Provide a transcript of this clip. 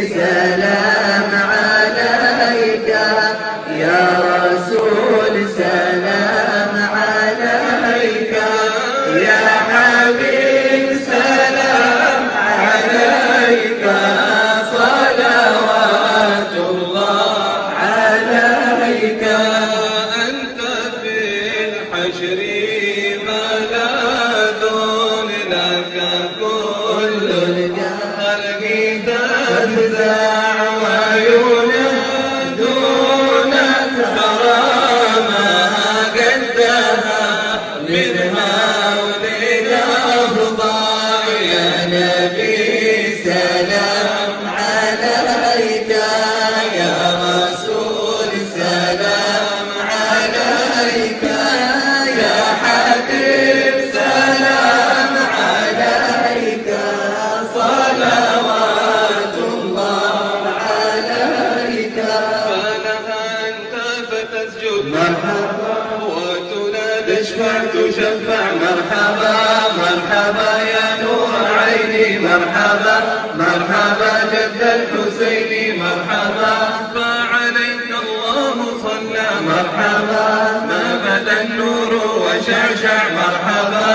سلام عليك يا رسول، سلام عليك يا حبيب، سلام عليك صلوات الله عليك. أنت في الحشر ملاذ لك كل الخلق تفزع وينادونك كرامة قدها من هول الأفضال. يا نبي سلام عليك يا رسول، سلام عليك يا حبيب، سلام عليك صلوات الله عليك. فلها أنت فتسجد مرحبا وتنادي تشفع تشفع، مرحبا مرحبا يا نور عيني، مرحبا مرحبا جد الحسين، مرحبا فعليك الله صلى مرحبا ما بدا النور وشعشع. مرحبا